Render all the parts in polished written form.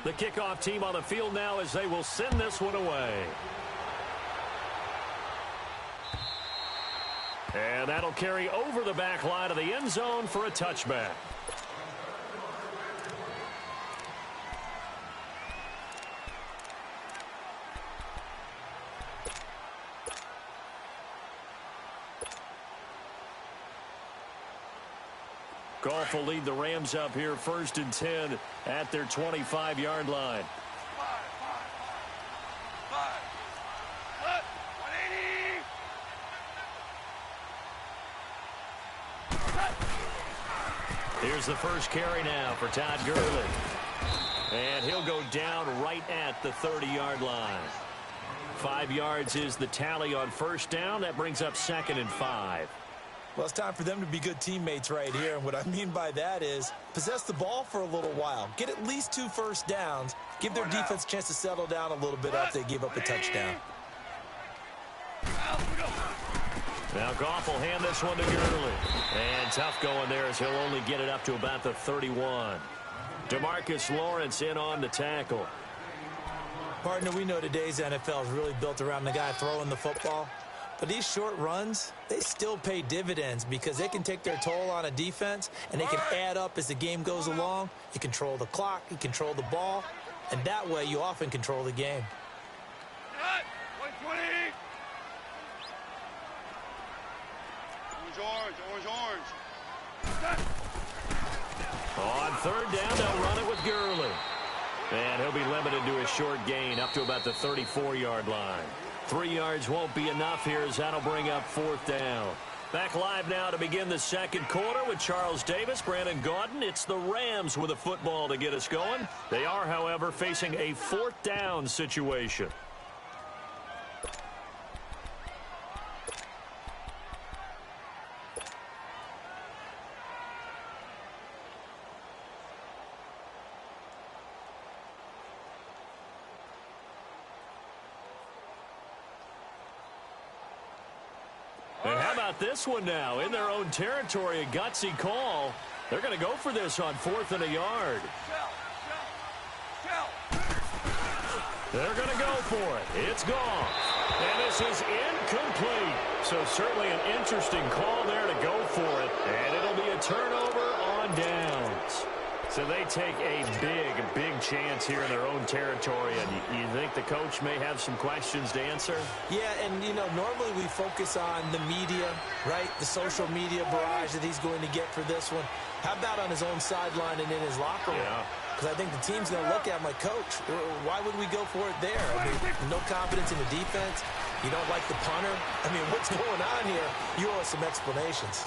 The kickoff team on the field now as they will send this one away. And that'll carry over the back line of the end zone for a touchback. Goff will lead the Rams up here 1st and 10 at their 25-yard line. Here's the first carry now for Todd Gurley. And he'll go down right at the 30-yard line. 5 yards is the tally on first down. That brings up 2nd and 5. Well, it's time for them to be good teammates right here. And what I mean by that is possess the ball for a little while. Get at least 2 first downs. Give their defense a chance to settle down a little bit after they give up a touchdown. Now Goff will hand this one to Gurley. And tough going there as he'll only get it up to about the 31. DeMarcus Lawrence in on the tackle. Partner, we know today's NFL is really built around the guy throwing the football. But these short runs, they still pay dividends because they can take their toll on a defense, and they can add up as the game goes along. You control the clock, you control the ball, and that way you often control the game. Orange. On 3rd down, they'll run it with Gurley. And he'll be limited to a short gain up to about the 34-yard line. 3 yards won't be enough here as that'll bring up 4th down. Back live now to begin the second quarter with Charles Davis, Brandon Gaudin. It's the Rams with a football to get us going. They are, however, facing a 4th down situation. And how about this one now? In their own territory, a gutsy call. They're going to go for this on 4th and a yard. They're going to go for it. It's gone. And this is incomplete. So certainly an interesting call there to go for it. And it'll be a turnover on downs. So they take a big chance here in their own territory. And you think the coach may have some questions to answer? Yeah, and, you know, normally we focus on the media, right? The social media barrage that he's going to get for this one. How about on his own sideline and in his locker room? Yeah. Because I think the team's going to look at him like, Coach, why would we go for it there? I mean, no confidence in the defense. You don't like the punter. I mean, what's going on here? You owe us some explanations.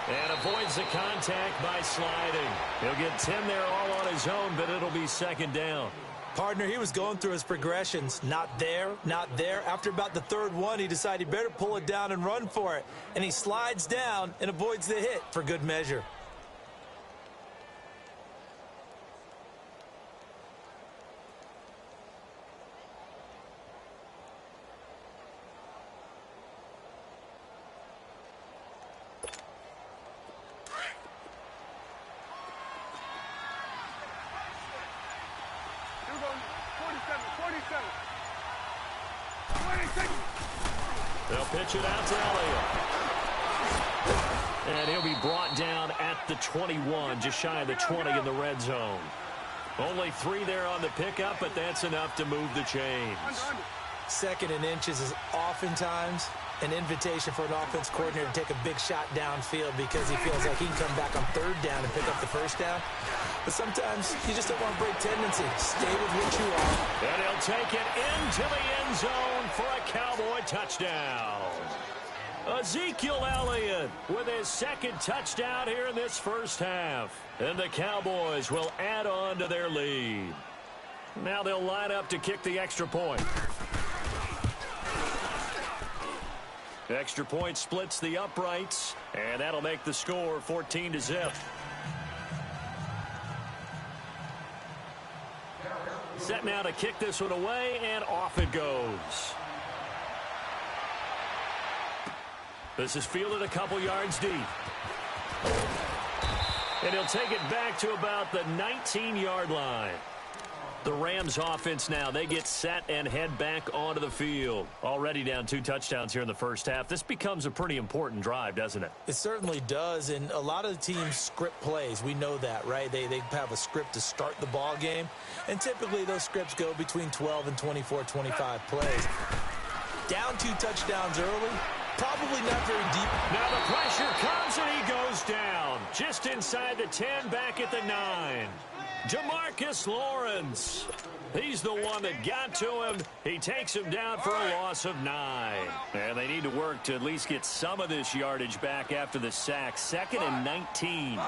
And avoids the contact by sliding. He'll get 10 there all on his own, but it'll be 2nd down. Partner, he was going through his progressions. Not there, not there. After about the 3rd one, he decided he better pull it down and run for it. And he slides down and avoids the hit for good measure. They'll pitch it out to Elliott. And he'll be brought down at the 21, just shy of the 20 in the red zone. Only 3 there on the pickup, but that's enough to move the chains. 2nd and inches is oftentimes an invitation for an offense coordinator to take a big shot downfield because he feels like he can come back on 3rd down and pick up the 1st down. But sometimes you just don't want to break tendency. Stay with what you are. And he'll take it into the end zone for a Cowboy touchdown. Ezekiel Elliott with his 2nd touchdown here in this first half. And the Cowboys will add on to their lead. Now they'll line up to kick the extra point. Extra point splits the uprights, and that'll make the score 14-0. Set now to kick this one away, and off it goes. This is fielded a couple yards deep. And he'll take it back to about the 19-yard line. The Rams offense now, they get set and head back onto the field. Already down 2 touchdowns here in the first half. This becomes a pretty important drive, doesn't it? It certainly does, and a lot of the teams script plays. We know that, right? They have a script to start the ball game, and typically those scripts go between 12 and 24, 25 plays. Down 2 touchdowns early, probably not very deep. Now the pressure comes, and he goes down. Just inside the 10, back at the 9. Demarcus Lawrence. He's the one that got to him. He takes him down for a loss of 9. And they need to work to at least get some of this yardage back after the sack. 2nd and 19.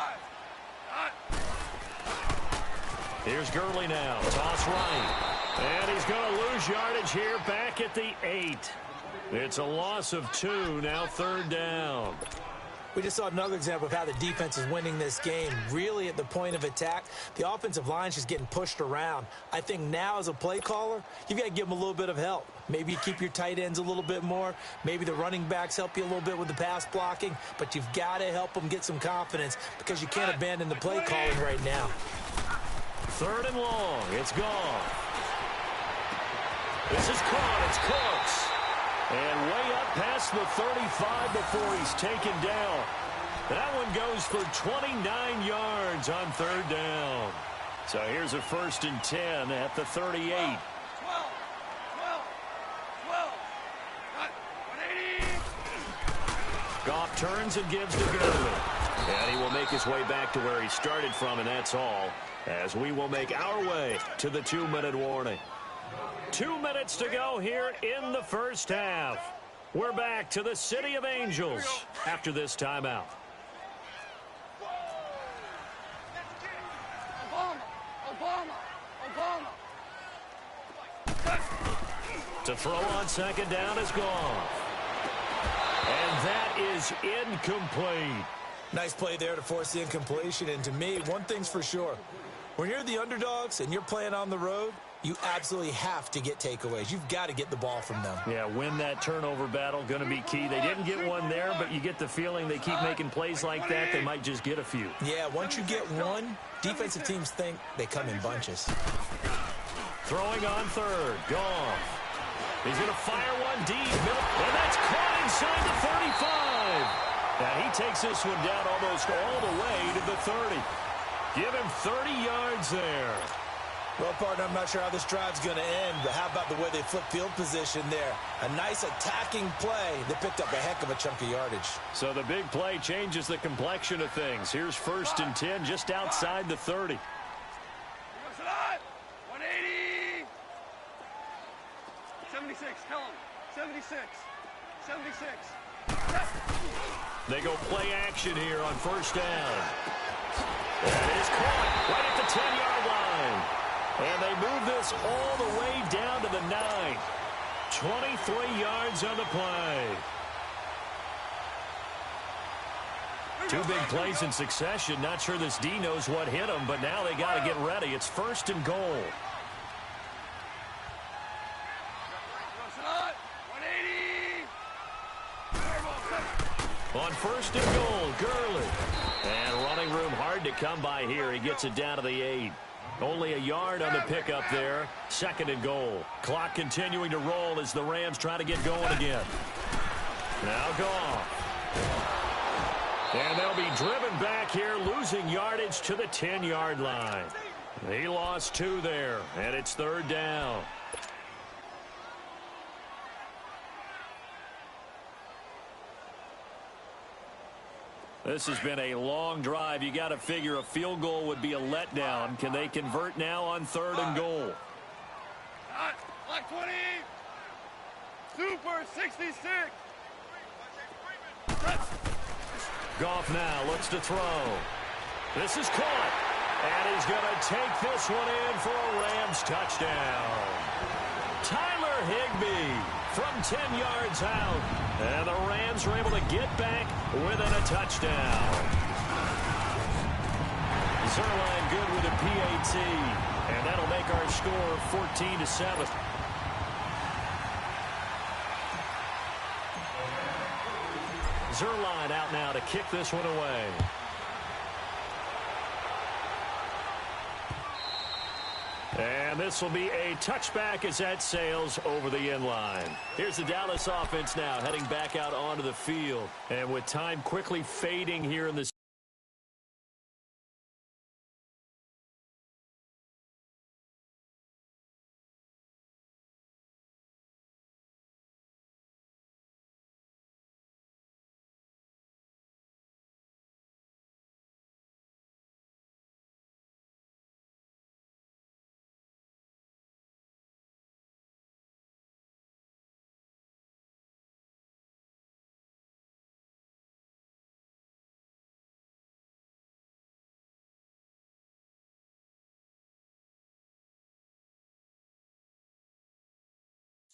Here's Gurley now. Toss right. And he's going to lose yardage here back at the 8. It's a loss of 2, now 3rd down. We just saw another example of how the defense is winning this game. Really at the point of attack, the offensive line's just getting pushed around. I think now as a play caller, you've got to give them a little bit of help. Maybe you keep your tight ends a little bit more. Maybe the running backs help you a little bit with the pass blocking. But you've got to help them get some confidence because you can't abandon the play calling right now. 3rd and long. It's gone. This is caught. It's Cooks. And way up past the 35 before he's taken down. That one goes for 29 yards on 3rd down. So here's a 1st and 10 at the 38. 12, 180. Goff turns and gives to Gurley. And he will make his way back to where he started from, and that's all. As we will make our way to the 2-minute warning. 2 minutes to go here in the first half. We're back to the City of Angels after this timeout. To throw on 2nd down is gone. And that is incomplete. Nice play there to force the incompletion. And to me, one thing's for sure. When you're the underdogs and you're playing on the road, you absolutely have to get takeaways. You've got to get the ball from them. Yeah, win that turnover battle, going to be key. They didn't get one there, but you get the feeling they keep making plays like that, they might just get a few. Yeah, once you get one, defensive teams think they come in bunches. Throwing on 3rd, Goff. He's going to fire one deep, and that's caught inside the 35. Now he takes this one down almost all the way to the 30. Give him 30 yards there. Well, partner, I'm not sure how this drive's going to end, but how about the way they flip field position there? A nice attacking play that picked up a heck of a chunk of yardage. So the big play changes the complexion of things. Here's 1st and 10 just outside the 30. 180. 76, tell him. 76. 76. They go play action here on 1st down. That is caught right at the 10-yard line. And they move this all the way down to the 9. 23 yards on the play. 2 big plays in succession. Not sure this D knows what hit him, but now they got to get ready. It's 1st and goal. 180. On 1st and goal, Gurley. And running room hard to come by here. He gets it down to the 8. Only a yard on the pickup there. 2nd and goal. Clock continuing to roll as the Rams try to get going again. Now Goff. And they'll be driven back here, losing yardage to the 10-yard line. He lost 2 there, and it's 3rd down. This has been a long drive. You got to figure a field goal would be a letdown. Can they convert now on 3rd and goal? Black 20. Super 66. Goff now looks to throw. This is caught. And he's going to take this one in for a Rams touchdown. Tyler Higbee from 10 yards out. And the Rams are able to get back within a touchdown. Zerline good with a PAT. And that'll make our score 14-7. Zerline out now to kick this one away. And this will be a touchback as that sails over the end line. Here's the Dallas offense now heading back out onto the field. And with time quickly fading here in the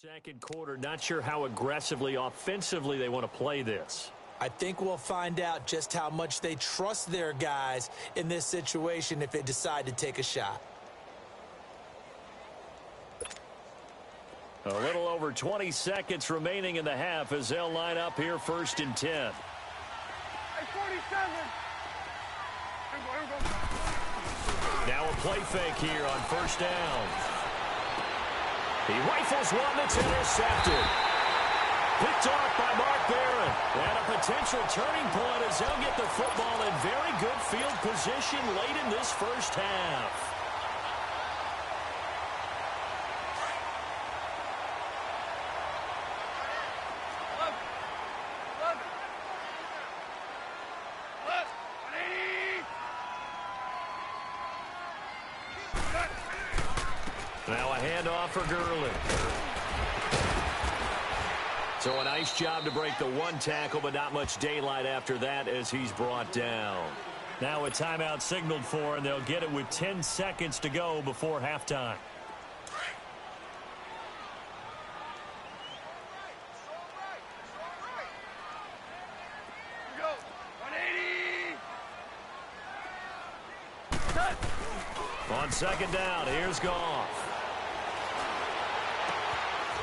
second quarter, not sure how aggressively, offensively they want to play this. I think we'll find out just how much they trust their guys in this situation if they decide to take a shot. A little over 20 seconds remaining in the half as they'll line up here 1st and 10. Hey, 47. Here we go. Now a play fake here on 1st down. He rifles one that's intercepted. Picked off by Mark Barron. And a potential turning point as they'll get the football in very good field position late in this first half. Now a handoff for Gurley. So a nice job to break the one tackle, but not much daylight after that as he's brought down. Now a timeout signaled for, and they'll get it with 10 seconds to go before halftime. Go. 180. On 2nd down, here's Goff.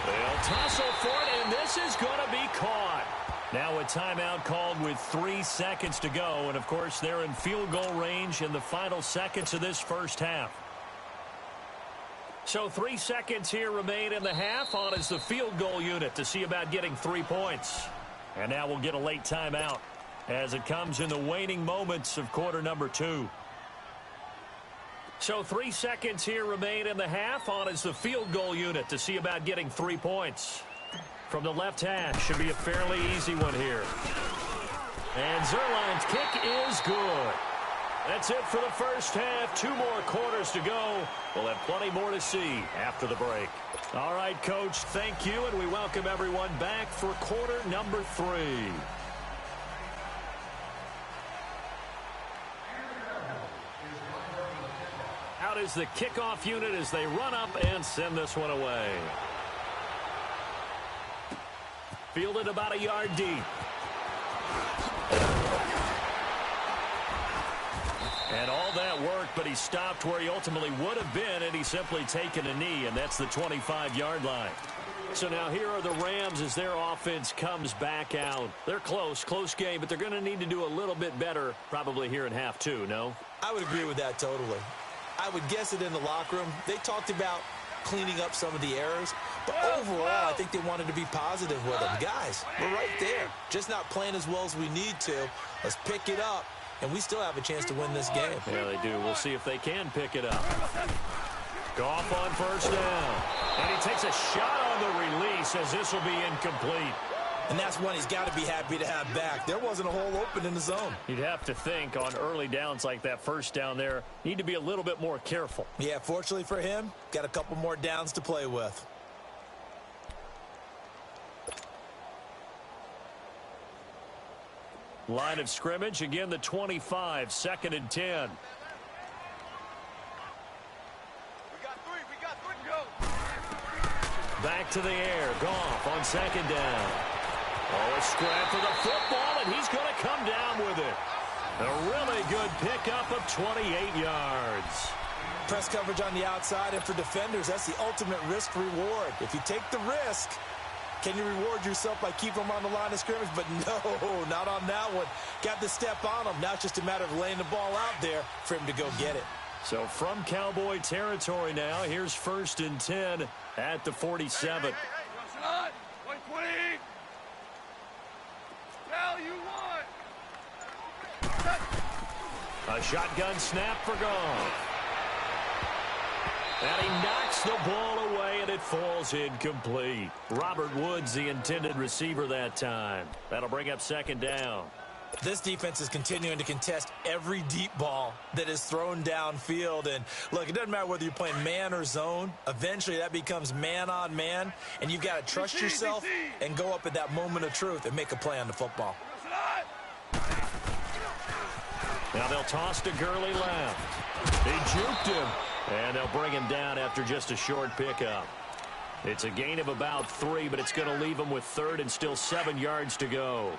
They'll tussle for it, and this is going to be caught. Now a timeout called with 3 seconds to go, and of course they're in field goal range in the final seconds of this first half. So 3 seconds here remain in the half. On is the field goal unit to see about getting 3 points. And now we'll get a late timeout as it comes in the waning moments of quarter number 2. So 3 seconds here remain in the half. On is the field goal unit to see about getting 3 points. From the left hash, should be a fairly easy one here. And Zerline's kick is good. That's it for the first half. 2 more quarters to go. We'll have plenty more to see after the break. All right, Coach, thank you, and we welcome everyone back for quarter number 3. Out is the kickoff unit as they run up and send this one away. Fielded about a yard deep. And all that worked, but he stopped where he ultimately would have been, and he's simply taken a knee, and that's the 25-yard line. So now here are the Rams as their offense comes back out. They're close game, but they're going to need to do a little bit better probably here in half 2, no? I would agree with that totally. I would guess it in the locker room. They talked about cleaning up some of the errors, but overall, I think they wanted to be positive with them. Guys, we're right there. Just not playing as well as we need to. Let's pick it up, and we still have a chance to win this game. Yeah, they do. We'll see if they can pick it up. Goff on 1st down. And he takes a shot on the release as this will be incomplete. And that's one he's got to be happy to have back. There wasn't a hole open in the zone. You'd have to think on early downs like that 1st down there, need to be a little bit more careful. Yeah, fortunately for him, got a couple more downs to play with. Line of scrimmage, again the 25, 2nd and 10. We got 3, go. Back to the air, Goff on 2nd down. Oh, a scrap for the football, and he's going to come down with it. A really good pickup of 28 yards. Press coverage on the outside, and for defenders, that's the ultimate risk-reward. If you take the risk, can you reward yourself by keeping them on the line of scrimmage? But no, not on that one. Got the step on him. Now it's just a matter of laying the ball out there for him to go get it. So from Cowboy territory now, here's 1st and 10 at the 47. Hey, 120. Hell, you want? A shotgun snap for Goff. And he knocks the ball away, and it falls incomplete. Robert Woods, the intended receiver that time. That'll bring up 2nd down. This defense is continuing to contest every deep ball that is thrown downfield. And, look, it doesn't matter whether you're playing man or zone. Eventually, that becomes man-on-man, and you've got to trust yourself and go up at that moment of truth and make a play on the football. Now they'll toss to Gurley left. He juked him, and they'll bring him down after just a short pickup. It's a gain of about 3, but it's going to leave him with 3rd and still 7 yards to go.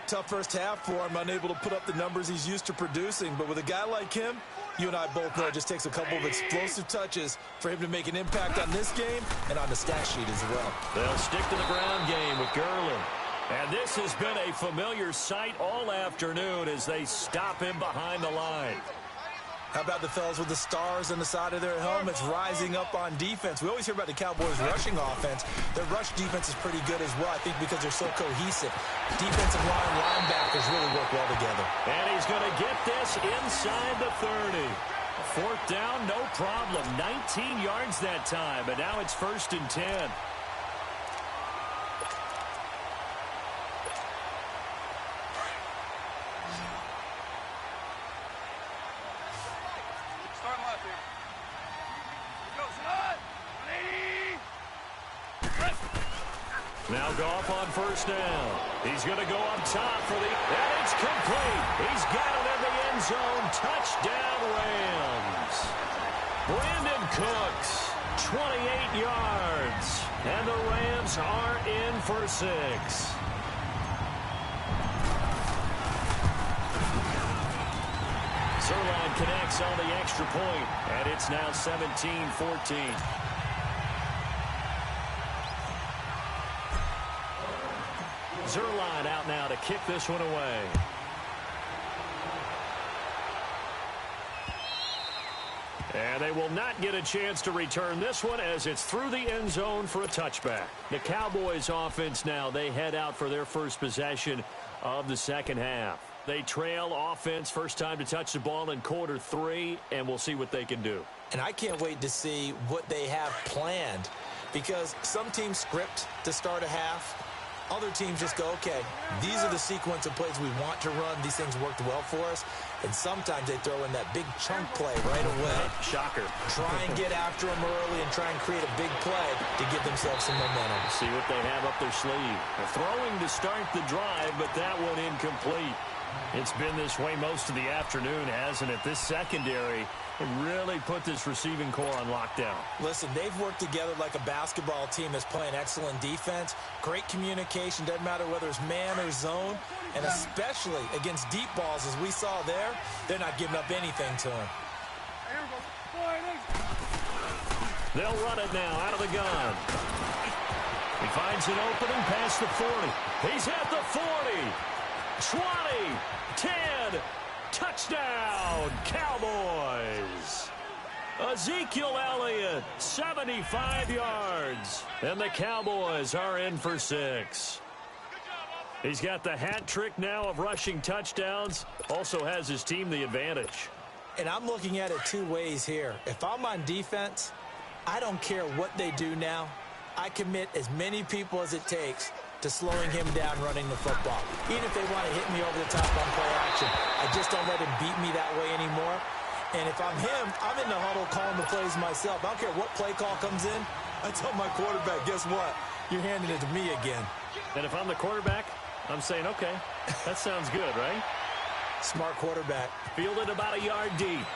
Tough first half for him, unable to put up the numbers he's used to producing. But with a guy like him, you and I both know it just takes a couple of explosive touches for him to make an impact on this game and on the stat sheet as well. They'll stick to the ground game with Gurley. And this has been a familiar sight all afternoon as they stop him behind the line. How about the fellas with the stars on the side of their helmets rising up on defense? We always hear about the Cowboys' rushing offense. Their rush defense is pretty good as well, I think, because they're so cohesive. Defensive line, linebackers really work well together. And he's going to get this inside the 30. 4th down, no problem. 19 yards that time, but now it's 1st and 10. Now Goff on 1st down. He's going to go up top for the... And it's complete. He's got it in the end zone. Touchdown, Rams. Brandon Cooks, 28 yards. And the Rams are in for 6. Zerline connects on the extra point, and it's now 17-14. Zerline out now to kick this one away. And they will not get a chance to return this one as it's through the end zone for a touchback. The Cowboys offense now, they head out for their first possession of the 2nd half. They trail offense, first time to touch the ball in quarter 3, and we'll see what they can do. And I can't wait to see what they have planned, because some teams script to start a half. Other teams just go, okay, these are the sequence of plays we want to run. These things worked well for us. And sometimes they throw in that big chunk play right away. Shocker. Try and get after them early and try and create a big play to give themselves some momentum. See what they have up their sleeve. They're throwing to start the drive, but that one incomplete. It's been this way most of the afternoon, hasn't it? This secondary really put this receiving core on lockdown. Listen, they've worked together like a basketball team that's playing excellent defense. Great communication, doesn't matter whether it's man or zone. And especially against deep balls, as we saw there, they're not giving up anything to them. They'll run it now out of the gun. He finds an opening past the 40. He's at the 40. 20, 10, touchdown, Cowboys. Ezekiel Elliott, 75 yards. And the Cowboys are in for 6. He's got the hat trick now of rushing touchdowns. Also has his team the advantage. And I'm looking at it 2 ways here. If I'm on defense, I don't care what they do now. I commit as many people as it takes to slowing him down running the football. Even if they want to hit me over the top on play action, I just don't let him beat me that way anymore. And if I'm him, I'm in the huddle calling the plays myself. I don't care what play call comes in. I tell my quarterback, guess what? You're handing it to me again. And if I'm the quarterback, I'm saying, okay, that sounds good, right? Smart quarterback. Fielded about a yard deep.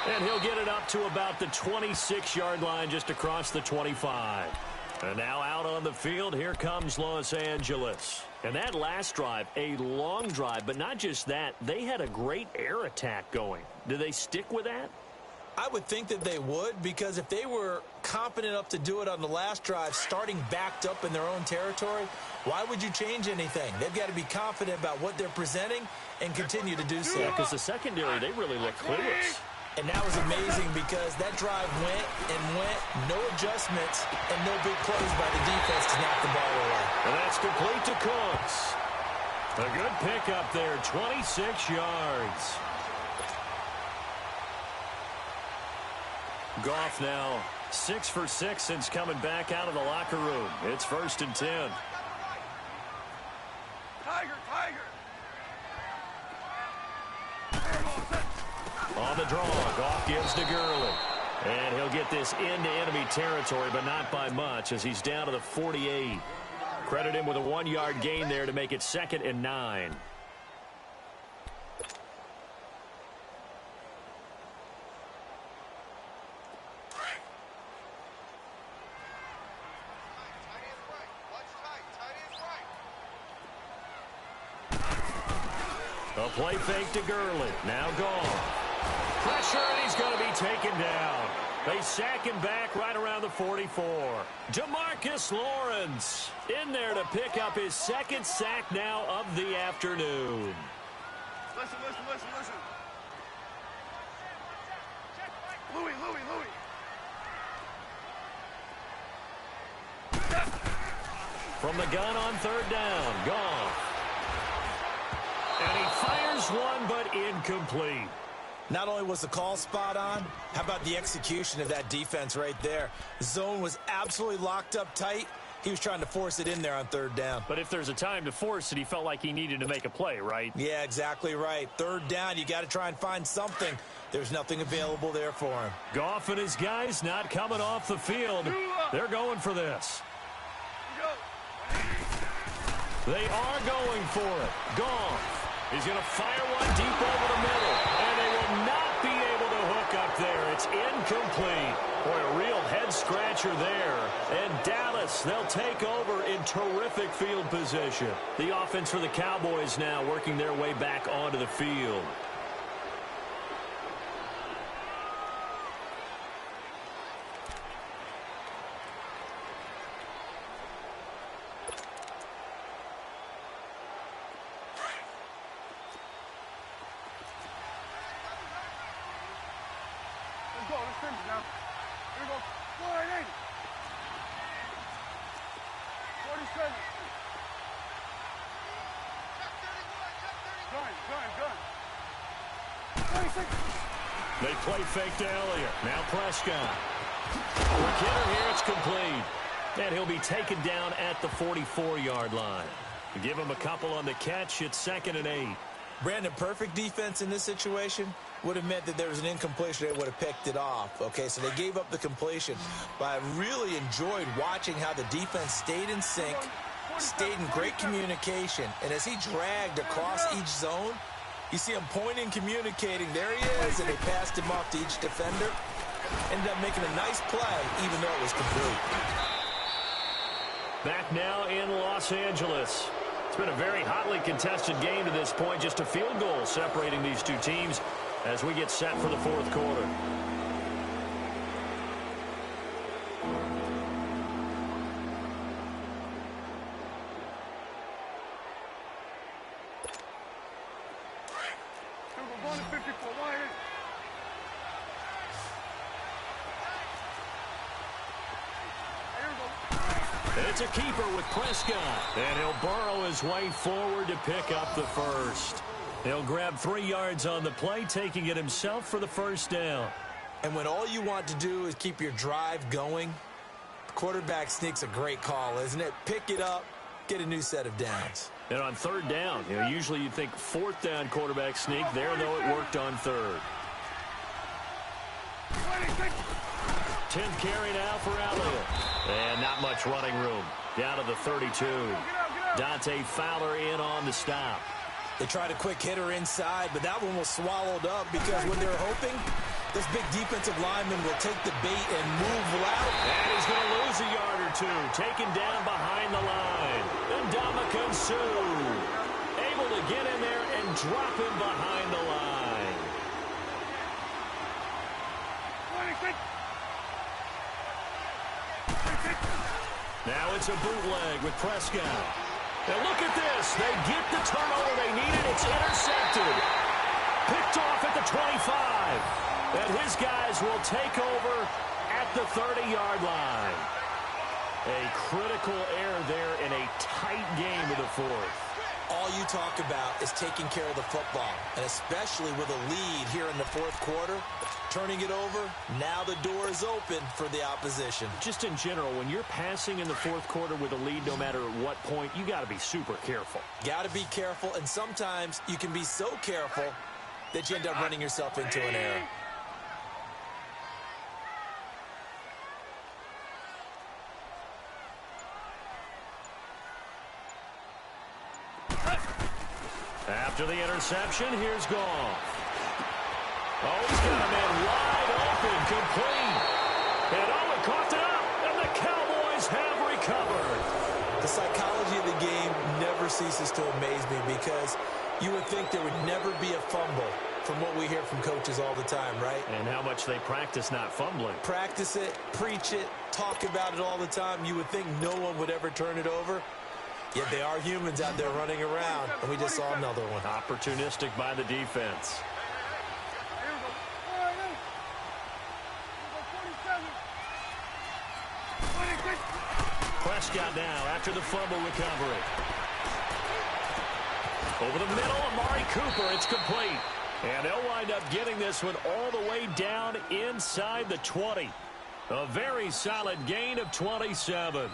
And he'll get it up to about the 26-yard line just across the 25. And now out on the field, here comes Los Angeles. And that last drive, a long drive, but not just that. They had a great air attack going. Do they stick with that? I would think that they would, because if they were confident enough to do it on the last drive, starting backed up in their own territory, why would you change anything? They've got to be confident about what they're presenting and continue to do so. Yeah, because the secondary, they really look clueless. And that was amazing because that drive went and went, no adjustments, and no big plays by the defense to knock the ball away. And that's complete to Cooks. A good pickup there, 26 yards. Goff now 6 for 6 since coming back out of the locker room. It's 1st and 10. Tiger, Tiger. On the draw, Goff gives to Gurley. And he'll get this into enemy territory, but not by much, as he's down to the 48. Credit him with a 1-yard gain there to make it 2nd and 9. A play fake to Gurley. Now gone. Pressure, and he's going to be taken down. They sack him back right around the 44. Demarcus Lawrence in there to pick up his 2nd sack now of the afternoon. Listen. Louis. From the gun on 3rd down. Gone. And he fires one, but incomplete. Not only was the call spot on, how about the execution of that defense right there? The zone was absolutely locked up tight. He was trying to force it in there on 3rd down. But if there's a time to force it, he felt like he needed to make a play, right? Yeah, exactly right. 3rd down, you got to try and find something. There's nothing available there for him. Goff and his guys not coming off the field. They're going for this. They are going for it. Goff. He's going to fire one deep over the middle. And they will not be able to hook up there. It's incomplete. Boy, a real head-scratcher there. And Dallas, they'll take over in terrific field position. The offense for the Cowboys now working their way back onto the field. Now. Here we go. 480. 47. Gun. 26. They play fake to Elliott. Now Prescott. Quick hitter here. It's complete. And he'll be taken down at the 44-yard line. Give him a couple on the catch. It's 2nd and 8. Brandon, perfect defense in this situation would have meant that there was an incompletion. They would have picked it off. Okay, so they gave up the completion. But I really enjoyed watching how the defense stayed in sync, stayed in great communication. And as he dragged across each zone, you see him pointing, communicating. There he is, and they passed him off to each defender. Ended up making a nice play, even though it was complete. Back now in Los Angeles. It's been a very hotly contested game to this point. Just a field goal separating these two teams as we get set for the 4th quarter. Going to 54. Why ain't? It's a keeper with Prescott. And he'll burrow his way forward to pick up the first. He'll grab 3 yards on the play, taking it himself for the 1st down. And when all you want to do is keep your drive going, the quarterback sneak's a great call, isn't it? Pick it up, get a new set of downs. And on 3rd down, usually you'd think 4th down quarterback sneak. There, though, it worked on 3rd. 10th carry now for Elliott. And not much running room. Down to the 32. Dante Fowler in on the stop. They tried a quick hitter inside, but that one was swallowed up because when they're hoping, this big defensive lineman will take the bait and move out. And he's going to lose a yard or two. Taken down behind the line. And Ndamukong Suh able to get in there and drop him behind the line. Now it's a bootleg with Prescott. And look at this. They get the turnover they needed. It's intercepted. Picked off at the 25. And his guys will take over at the 30-yard line. A critical error there in a tight game of the fourth. All you talk about is taking care of the football, and especially with a lead here in the fourth quarter, turning it over, now the door is open for the opposition. Just in general, when you're passing in the fourth quarter with a lead, no matter what point, you got to be super careful. Got to be careful, and sometimes you can be so careful that you end up running yourself into an error. After the interception, here's Goff. Oh, he's got a man wide open, complete. And Owen coughed it up, and the Cowboys have recovered. The psychology of the game never ceases to amaze me because you would think there would never be a fumble from what we hear from coaches all the time, right? And how much they practice not fumbling. Practice it, preach it, talk about it all the time. You would think no one would ever turn it over. Yet they are humans out there running around, and we just saw another one. Opportunistic by the defense. Prescott now after the fumble recovery. Over the middle, Amari Cooper, it's complete. And they'll wind up getting this one all the way down inside the 20. A very solid gain of 27.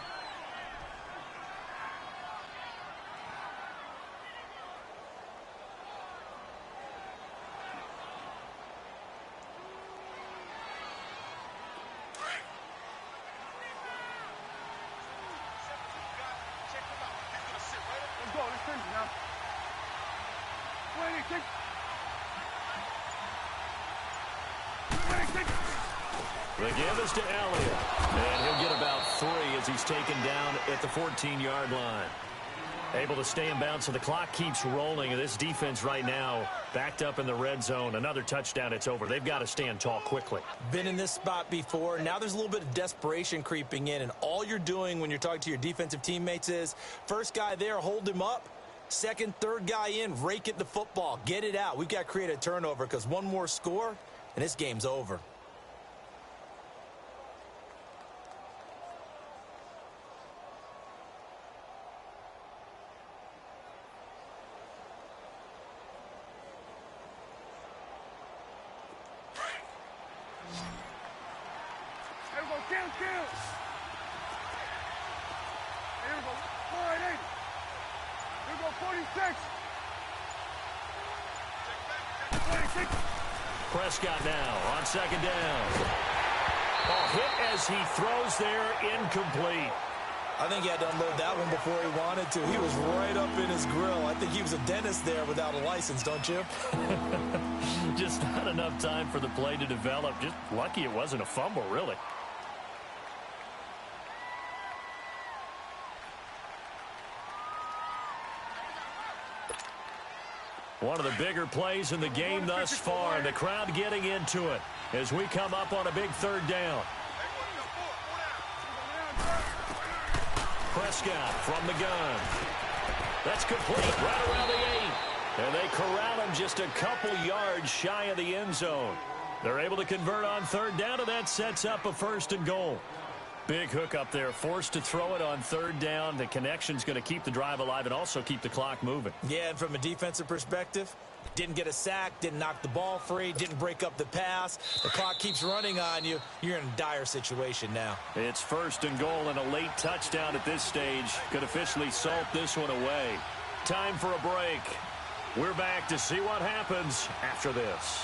The give is to Elliott. And he'll get about 3 as he's taken down at the 14-yard line. Able to stay in bounds, so the clock keeps rolling. And this defense right now backed up in the red zone. Another touchdown, it's over. They've got to stand tall quickly. Been in this spot before. Now there's a little bit of desperation creeping in. And all you're doing when you're talking to your defensive teammates is, first guy there, hold him up. Second, third guy in, rake at the football. Get it out. We've got to create a turnover because one more score, and this game's over. Prescott now on second down. Ball hit as he throws there, incomplete. I think he had to unload that one before he wanted to. He was right up in his grill. I think he was a dentist there without a license, don't you? Just not enough time for the play to develop. Just lucky it wasn't a fumble, really. One of the bigger plays in the game thus far, and the crowd getting into it as we come up on a big third down. Prescott from the gun. That's complete right around the 8. And they corral him just a couple yards shy of the end zone. They're able to convert on third down, and that sets up a 1st and goal. Big hook up there, forced to throw it on third down. The connection's going to keep the drive alive and also keep the clock moving. Yeah, and from a defensive perspective, didn't get a sack, didn't knock the ball free, didn't break up the pass. The clock keeps running on you. You're in a dire situation now. It's 1st and goal and a late touchdown at this stage. Could officially salt this one away. Time for a break. We're back to see what happens after this.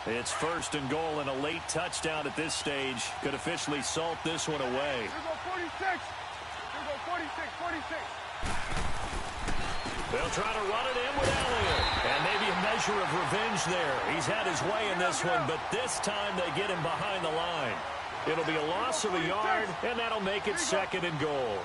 It's 1st and goal and a late touchdown at this stage. Could officially salt this one away. Here go 46. Here go 46, 46. They'll try to run it in with Elliott. And maybe a measure of revenge there. He's had his way in this one, but this time they get him behind the line. It'll be a loss of a yard, and that'll make it 2nd and goal.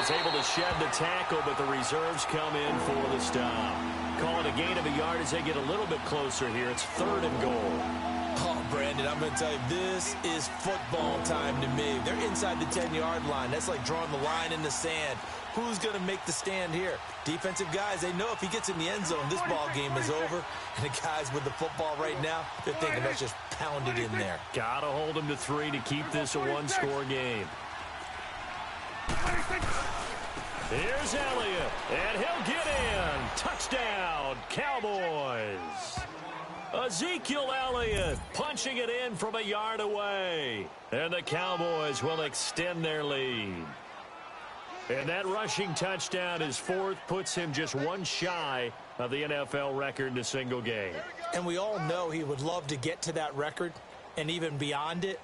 was able to shed the tackle, but the reserves come in for the stop. Call it a gain of a yard as they get a little bit closer here. It's 3rd and goal. Oh, Brandon, I'm going to tell you, this is football time to me. They're inside the 10-yard line. That's like drawing the line in the sand. Who's going to make the stand here? Defensive guys, they know if he gets in the end zone, this ball game is over. And the guys with the football right now, they're thinking, let's just pound it in there. Got to hold him to 3 to keep this a one-score game. Here's Elliott, and he'll get in. Touchdown, Cowboys. Ezekiel Elliott punching it in from a yard away. And the Cowboys will extend their lead. And that rushing touchdown, his 4th, puts him just one shy of the NFL record in a single game. And we all know he would love to get to that record and even beyond it.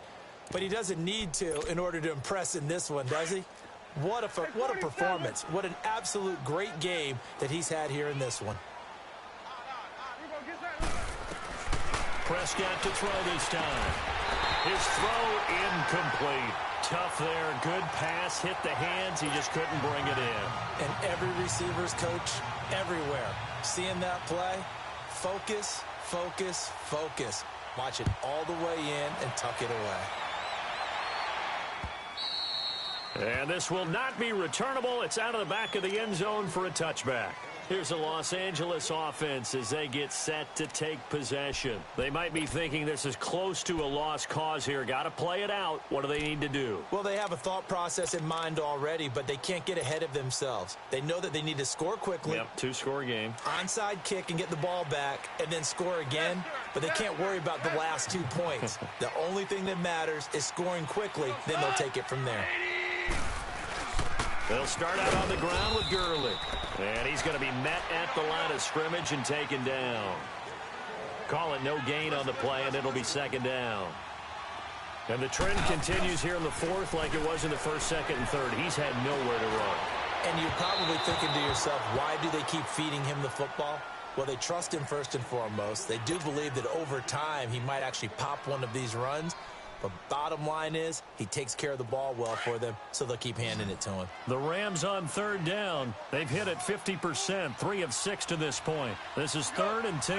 But he doesn't need to in order to impress in this one, does he? What a performance. What an absolute great game that he's had here in this one. Prescott to throw this time. His throw incomplete. Tough there. Good pass. Hit the hands. He just couldn't bring it in. And every receiver's coach everywhere. Seeing that play, focus, focus, focus. Watch it all the way in and tuck it away. And this will not be returnable. It's out of the back of the end zone for a touchback. Here's the Los Angeles offense as they get set to take possession. They might be thinking this is close to a lost cause here. Got to play it out. What do they need to do? Well, they have a thought process in mind already, but they can't get ahead of themselves. They know that they need to score quickly. Yep, 2-score game. Onside kick and get the ball back and then score again, but they can't worry about the last 2 points. The only thing that matters is scoring quickly, then they'll take it from there. They'll start out on the ground with Gurley. And he's going to be met at the line of scrimmage and taken down. Call it no gain on the play, and it'll be 2nd down. And the trend continues here in the 4th like it was in the 1st, 2nd, and 3rd. He's had nowhere to run. And you're probably thinking to yourself, why do they keep feeding him the football? Well, they trust him first and foremost. They do believe that over time he might actually pop one of these runs. But bottom line is, he takes care of the ball well for them, so they'll keep handing it to him. The Rams on 3rd down. They've hit it 50%, 3 of 6 to this point. This is 3rd and 10.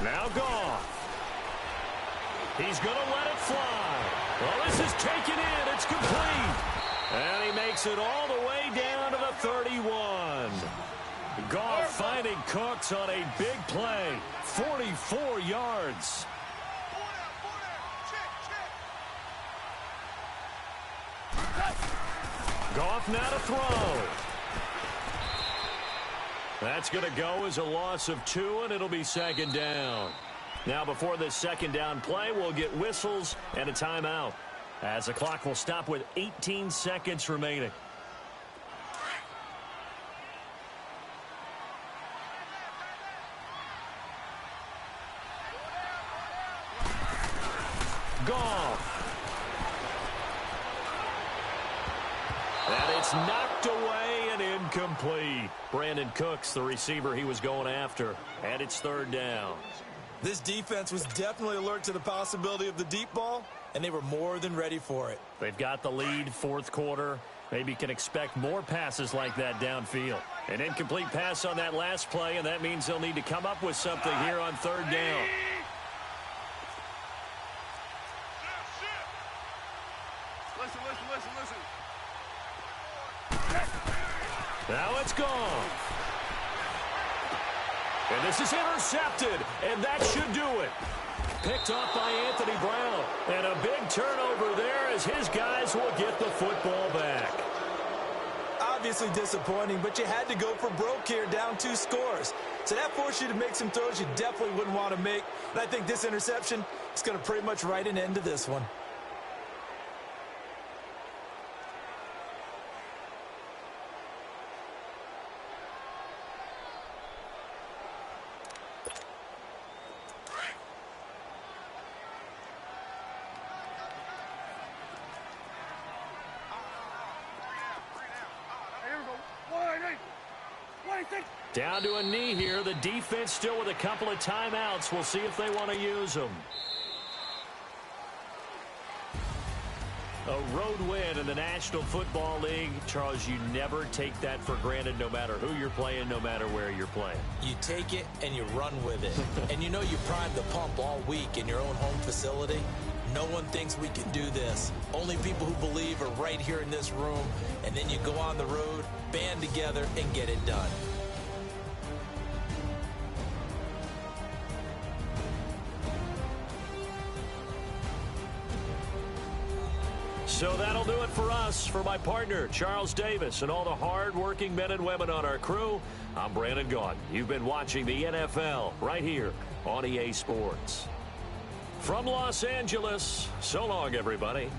Now Goff. He's going to let it fly. Well, this is taken in. It's complete. And he makes it all the way down to the 31. Goff finding Cooks on a big play. 44 yards. Goff now to throw. That's going to go as a loss of 2, and it'll be 2nd down. Now, before this 2nd down play, we'll get whistles and a timeout, as the clock will stop with 18 seconds remaining. Goff. And it's knocked away and incomplete. Brandon Cooks, the receiver he was going after. And it's 3rd down. This defense was definitely alert to the possibility of the deep ball, and they were more than ready for it. They've got the lead, 4th quarter. Maybe can expect more passes like that downfield. An incomplete pass on that last play, and that means they'll need to come up with something here on 3rd down. Listen. Now it's gone. And this is intercepted, and that should do it. Picked off by Anthony Brown. And a big turnover there as his guys will get the football back. Obviously disappointing, but you had to go for broke here, down 2 scores. So that forced you to make some throws you definitely wouldn't want to make. And I think this interception is going to pretty much write an end to this one. Down to a knee here. The defense still with a couple of timeouts. We'll see if they want to use them. A road win in the National Football League. Charles, you never take that for granted no matter who you're playing, no matter where you're playing. You take it and you run with it. And you know you primed the pump all week in your own home facility. No one thinks we can do this. Only people who believe are right here in this room. And then you go on the road, band together, and get it done. So that'll do it for us. For my partner, Charles Davis, and all the hard-working men and women on our crew, I'm Brandon Gaudin. You've been watching the NFL right here on EA Sports. From Los Angeles, so long, everybody.